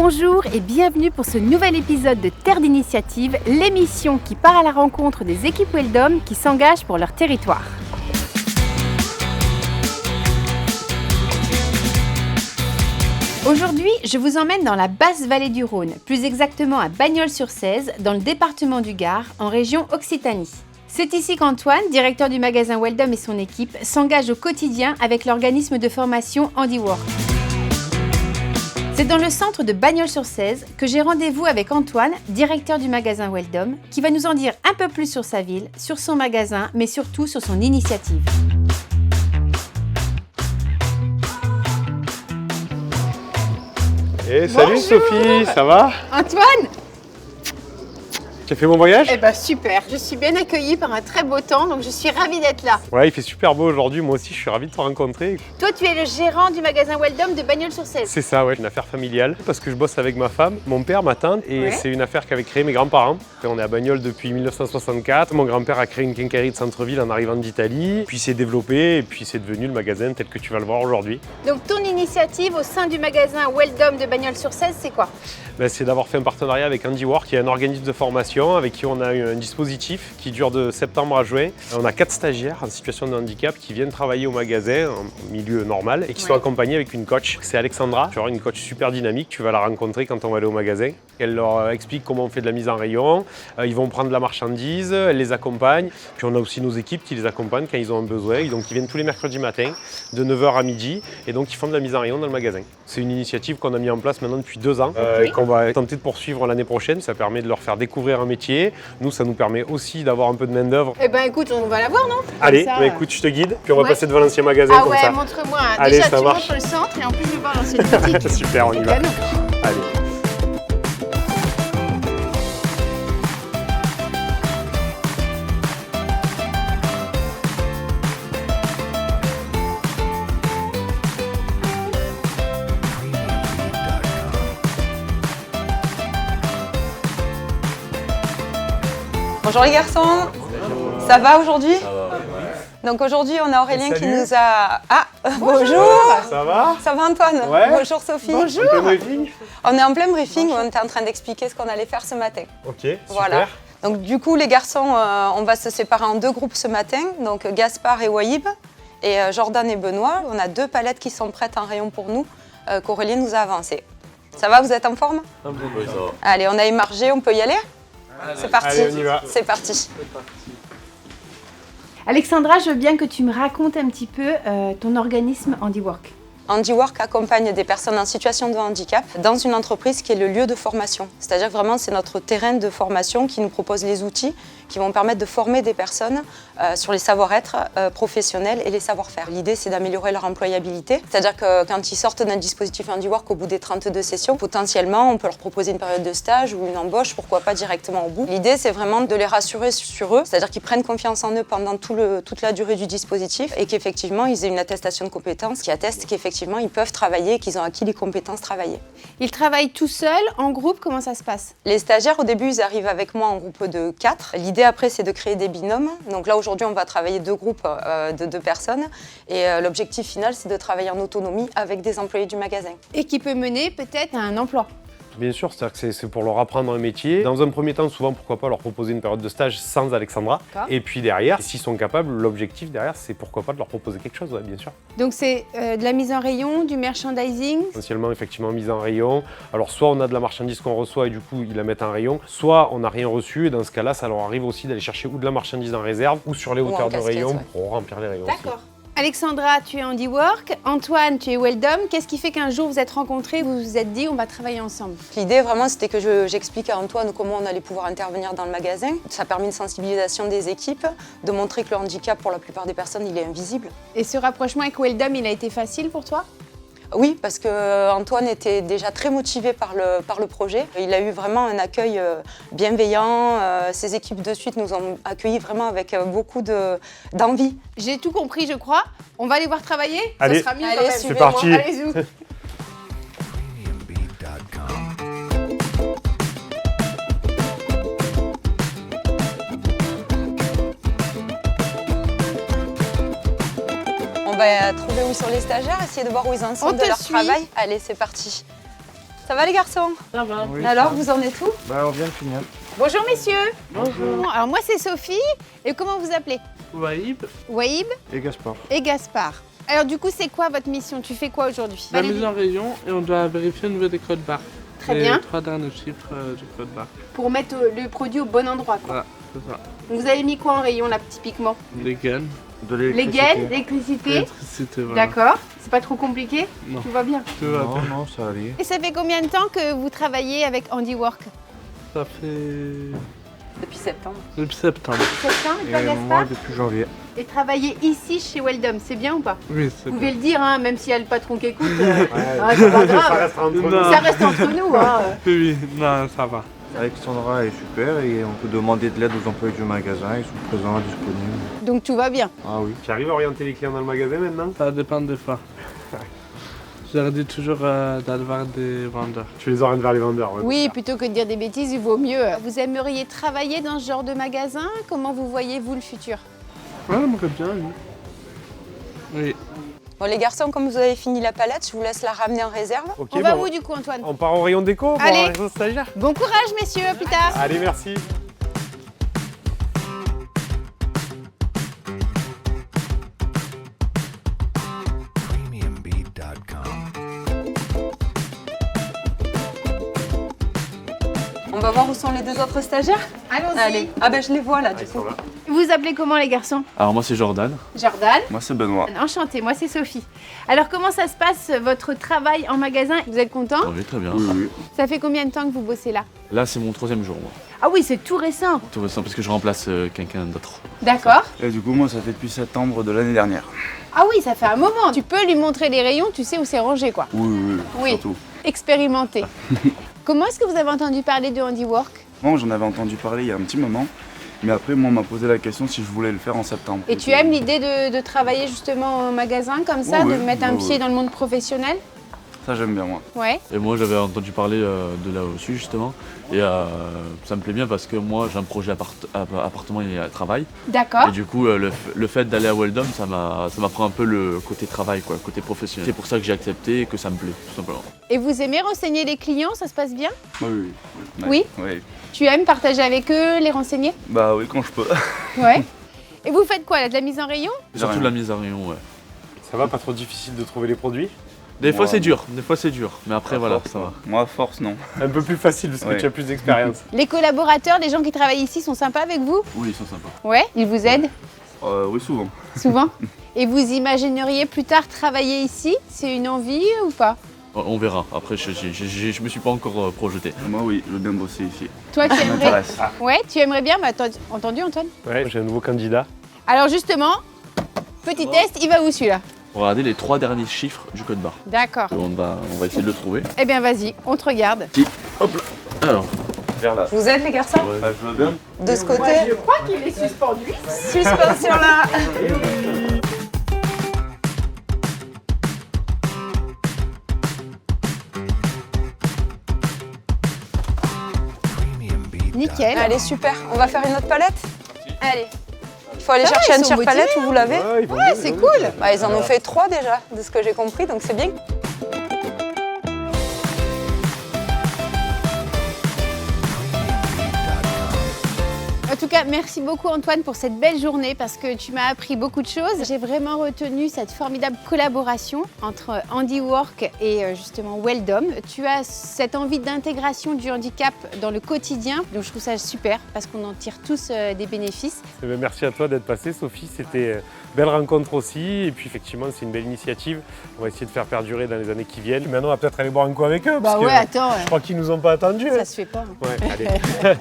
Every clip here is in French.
Bonjour et bienvenue pour ce nouvel épisode de Terre d'initiative, l'émission qui part à la rencontre des équipes Weldom qui s'engagent pour leur territoire. Aujourd'hui, je vous emmène dans la basse vallée du Rhône, plus exactement à Bagnols-sur-Cèze, dans le département du Gard, en région Occitanie. C'est ici qu'Antoine, directeur du magasin Weldom et son équipe, s'engagent au quotidien avec l'organisme de formation Handiwork. C'est dans le centre de Bagnols-sur-Cèze que j'ai rendez-vous avec Antoine, directeur du magasin Weldom, qui va nous en dire un peu plus sur sa ville, sur son magasin, mais surtout sur son initiative. Et salut Bonjour. Sophie, ça va? Antoine! Tu as fait mon voyage? Eh ben super, je suis bien accueillie par un très beau temps, donc je suis ravie d'être là. Ouais, il fait super beau aujourd'hui, moi aussi je suis ravi de te rencontrer. Toi, tu es le gérant du magasin Weldom de Bagnols-sur-Cèze. C'est ça, ouais, une affaire familiale, parce que je bosse avec ma femme, mon père, ma tante, et Ouais. c'est une affaire qu'avaient créé mes grands-parents. On est à Bagnols depuis 1964, mon grand-père a créé une quincaillerie de centre-ville en arrivant d'Italie, puis s'est développé, et puis c'est devenu le magasin tel que tu vas le voir aujourd'hui. Donc ton initiative au sein du magasin Weldom de Bagnols-sur-Cèze, c'est quoi? C'est d'avoir fait un partenariat avec Handiwork, qui est un organisme de formation avec qui on a eu un dispositif qui dure de septembre à juin. On a 4 stagiaires en situation de handicap qui viennent travailler au magasin en milieu normal et qui sont accompagnés avec une coach. C'est Alexandra, tu auras une coach super dynamique, tu vas la rencontrer quand on va aller au magasin. Elle leur explique comment on fait de la mise en rayon, ils vont prendre de la marchandise, elle les accompagne. Puis on a aussi nos équipes qui les accompagnent quand ils ont un besoin. Donc ils viennent tous les mercredis matin de 9h à midi et donc ils font de la mise en rayon dans le magasin. C'est une initiative qu'on a mis en place maintenant depuis 2 ans et qu'on va tenter de poursuivre l'année prochaine. Ça permet de leur faire découvrir un métier. Nous, ça nous permet aussi d'avoir un peu de main d'œuvre. Eh ben écoute, on va la voir, non? Allez, Comme ça, écoute, je te guide, puis on va Ouais. passer devant l'ancien magasin Ah comme ouais, ça. montre-moi. Allez, Déjà, ça tu marche. montres le centre et en plus, je vais voir l'ancienne boutique. Super, on y C'est va. canon. Allez. Bonjour les garçons, ça va aujourd'hui? Donc aujourd'hui on a Aurélien qui Salut. nous a... Ah, bonjour. Ça va? Ça va Antoine? Ouais. Bonjour Sophie. Bonjour. Un peu briefing? On est en plein briefing, on était en train d'expliquer ce qu'on allait faire ce matin. Ok, super. Voilà. Donc du coup les garçons, on va se séparer en 2 groupes ce matin, donc Gaspard et Wahib, et Jordan et Benoît. On a 2 palettes qui sont prêtes en rayon pour nous, qu'Aurélien nous a avancées. Ça va, vous êtes en forme? Oui, ça va. Allez, on a émargé, on peut y aller? C'est parti. Allez, on y va. C'est parti. Alexandra, je veux bien que tu me racontes un petit peu ton organisme Handiwork. Handiwork accompagne des personnes en situation de handicap dans une entreprise qui est le lieu de formation. C'est-à-dire que vraiment, c'est notre terrain de formation qui nous propose les outils qui vont permettre de former des personnes sur les savoir-être professionnels et les savoir-faire. L'idée, c'est d'améliorer leur employabilité. C'est-à-dire que quand ils sortent d'un dispositif Handiwork au bout des 32 sessions, potentiellement, on peut leur proposer une période de stage ou une embauche, pourquoi pas directement au bout. L'idée, c'est vraiment de les rassurer sur eux, c'est-à-dire qu'ils prennent confiance en eux pendant toute la durée du dispositif et qu'effectivement, ils aient une attestation de compétences qui atteste qu'effectivement, ils peuvent travailler et qu'ils ont acquis les compétences travaillées. Ils travaillent tout seuls, en groupe, comment ça se passe? Les stagiaires, au début, ils arrivent avec moi en groupe de 4. L'idée après, c'est de créer des binômes. Donc là, aujourd'hui, on va travailler 2 groupes de 2 personnes. Et l'objectif final, c'est de travailler en autonomie avec des employés du magasin. Et qui peut mener peut-être à un emploi. Bien sûr, c'est-à-dire que c'est pour leur apprendre un métier. Dans un premier temps, souvent, pourquoi pas leur proposer une période de stage sans Alexandra. D'accord. Et puis derrière, s'ils sont capables, l'objectif derrière, c'est pourquoi pas de leur proposer quelque chose, ouais, bien sûr. Donc c'est de la mise en rayon, du merchandising. Essentiellement, effectivement, mise en rayon. Alors, soit on a de la marchandise qu'on reçoit et du coup, ils la mettent en rayon, soit on n'a rien reçu et dans ce cas-là, ça leur arrive aussi d'aller chercher ou de la marchandise en réserve ou sur les Ou en hauteurs de casquette, rayon ouais. pour remplir les rayons. aussi. D'accord. Alexandra, tu es Handiwork. Antoine, tu es Weldom. Qu'est-ce qui fait qu'un jour vous êtes rencontrés, vous vous êtes dit on va travailler ensemble? L'idée, vraiment, c'était que j'explique à Antoine comment on allait pouvoir intervenir dans le magasin. Ça a permis une sensibilisation des équipes, de montrer que le handicap, pour la plupart des personnes, il est invisible. Et ce rapprochement avec Weldom, il a été facile pour toi? Oui, parce que Antoine était déjà très motivé par le projet. Il a eu vraiment un accueil bienveillant. Ses équipes de suite nous ont accueillis vraiment avec beaucoup d'envie. J'ai tout compris, je crois. On va aller voir travailler. Allez. Ça sera mieux Allez, quand même. suivez-moi. parti. Allez-y. On va trouver où sont les stagiaires, essayer de voir où ils en sont On de te leur suit. travail. Allez, c'est parti. Ça va les garçons? Ça va. Oui, Alors, ça. vous en êtes où? On vient de finir. Bonjour messieurs. Bonjour. Alors moi c'est Sophie. Et comment vous appelez? Waïb, Waïb Et Gaspard. et Gaspard. Alors du coup c'est quoi votre mission? Tu fais quoi aujourd'hui? la mise en rayon et on doit vérifier au niveau des codes barres. Très Les bien. 3 derniers chiffres du code barre. Pour mettre le produit au bon endroit quoi. Voilà, c'est ça. Donc, vous avez mis quoi en rayon là typiquement? Les gaines, De Les l'électricité. gaines, l'électricité. l'électricité, voilà. D'accord. C'est pas trop compliqué? Non. Tout va bien. Tout va bien. Non, ça allait. Et ça fait combien de temps que vous travaillez avec Handiwork? Ça fait Depuis septembre. depuis septembre. Septembre et toi Et Gaspard? moi, depuis janvier. Et travailler ici chez Weldom, c'est bien ou pas? Oui, c'est Vous bien. pouvez le dire, hein, même s'il y a le patron qui écoute. C'est pas grave. Ça restera entre nous. Non. Ça reste entre nous. Hein. Oui, non, ça va. Alexandra est super et on peut demander de l'aide aux employés du magasin. Ils sont présents, disponibles. Donc tout va bien. Ah oui. Tu arrives à orienter les clients dans le magasin maintenant? Ça dépend des fois. Je leur dis toujours d'aller voir des vendeurs. Tu les orientes vers les vendeurs. ouais. Oui, plutôt que de dire des bêtises, il vaut mieux. Vous aimeriez travailler dans ce genre de magasin? Comment vous voyez-vous le futur? Ouais, j'aimerais bien, oui. Oui. Bon les garçons, comme vous avez fini la palette, je vous laisse la ramener en réserve. Ok, On va bon, où du coup Antoine? on part au rayon déco, on va Allez. voir les autres stagiaires. Bon courage messieurs, à plus tard. Allez, merci. On va voir où sont les deux autres stagiaires? Allons-y. Allez. Ah ben je les vois là Ah, du ils coup. sont là. Vous vous appelez comment les garçons? Alors moi c'est Jordan. Jordan. Moi c'est Benoît. Enchantée, moi c'est Sophie. Alors comment ça se passe votre travail en magasin? Vous êtes content? Oui, très bien. Ça fait combien de temps que vous bossez là? Là c'est mon 3e jour moi. Ah oui, c'est tout récent. Tout récent parce que je remplace quelqu'un d'autre. D'accord. Et du coup, moi, ça fait depuis septembre de l'année dernière. Ah oui, ça fait un moment. Tu peux lui montrer les rayons, tu sais où c'est rangé quoi. Oui, Oui. surtout. Expérimenté. Comment est-ce que vous avez entendu parler de Handiwork? Moi, j'en avais entendu parler il y a un petit moment. Mais après, moi, on m'a posé la question si je voulais le faire en septembre. Et tu aimes l'idée de travailler justement en magasin comme ça, Oui, de oui, mettre un oui, pied oui. dans le monde professionnel? Ça, j'aime bien, moi. Ouais. Et moi j'avais entendu parler de là aussi justement. Et ça me plaît bien parce que moi j'ai un projet appartement et travail. D'accord. Et du coup le fait d'aller à Weldom ça m'apprend un peu le côté travail quoi, le côté professionnel. C'est pour ça que j'ai accepté et que ça me plaît tout simplement. Et vous aimez renseigner les clients, ça se passe bien? Oui, oui. Oui. Oui. Tu aimes partager avec eux, les renseigner? Bah oui, quand je peux. Ouais. Et vous faites quoi là? De la mise en rayon? Surtout rien. de la mise en rayon ouais. Ça va, pas trop difficile de trouver les produits? Des fois Ouais. c'est dur, mais après voilà Force, ça va. Moi, à force, non. Un peu plus facile parce que Ouais. tu as plus d'expérience. Les collaborateurs, les gens qui travaillent ici sont sympas avec vous? Oui ils sont sympas. Ouais. Ils vous aident Oui, souvent. souvent? Et vous imagineriez plus tard travailler ici? C'est une envie ou pas? On verra, après je me suis pas encore projeté. Moi, oui, je veux bien bosser ici. Toi, tu Ça aimerais? m'intéresse. Ouais, tu aimerais bien? Bah, t'as entendu Antoine? Ouais, j'ai un nouveau candidat. Alors justement, petit test, il va où celui-là? On va regarder les 3 derniers chiffres du code barre. D'accord. On va essayer de le trouver. Eh bien vas-y, on te regarde. Alors, Vers là. Je vous aide les garçons? Bah, je veux bien. De ce côté, Je crois qu'il est suspendu. suspension là. Nickel. Allez super, on va faire une autre palette? Allez. Il faut aller Ça va, chercher ils une sont tire palette où vous l'avez? ils vont Ouais, bien, c'est ils vont cool. bien. Bah, ils en ont fait 3 déjà, de ce que j'ai compris, donc c'est bien. En tout cas, merci beaucoup Antoine pour cette belle journée parce que tu m'as appris beaucoup de choses. J'ai vraiment retenu cette formidable collaboration entre Handiwork et justement Weldom. Tu as cette envie d'intégration du handicap dans le quotidien, donc je trouve ça super parce qu'on en tire tous des bénéfices. Eh ben, merci à toi d'être passée, Sophie. C'était une belle rencontre aussi. Et puis effectivement, c'est une belle initiative. On va essayer de faire perdurer dans les années qui viennent. Maintenant, on va peut-être aller boire un coup avec eux. Parce que attends, je crois qu'ils nous ont pas attendus. ça se fait pas. Hein. Ouais, allez.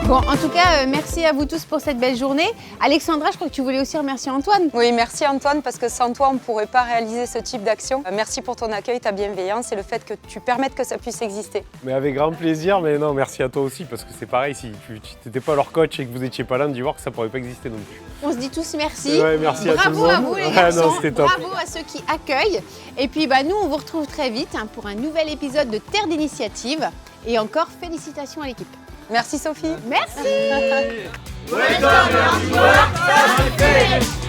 Bon, en tout cas, merci à vous tous pour cette belle journée. Alexandra, je crois que tu voulais aussi remercier Antoine. Oui, merci Antoine, parce que sans toi, on ne pourrait pas réaliser ce type d'action. Merci pour ton accueil, ta bienveillance et le fait que tu permettes que ça puisse exister. Mais avec grand plaisir. Mais non, merci à toi aussi. Parce que c'est pareil, si tu n'étais pas leur coach et que vous n'étiez pas là, Handiwork, ça pourrait pas exister non plus. On se dit tous merci. Ouais, merci à tout le Bravo à monde. vous les Ouais, garçons. non, c'était top. Bravo à ceux qui accueillent. Et puis bah, nous, on vous retrouve très vite pour un nouvel épisode de Terre d'initiative. Et encore félicitations à l'équipe. Merci Sophie. Merci. Welcome, Handiwork, ça se fait.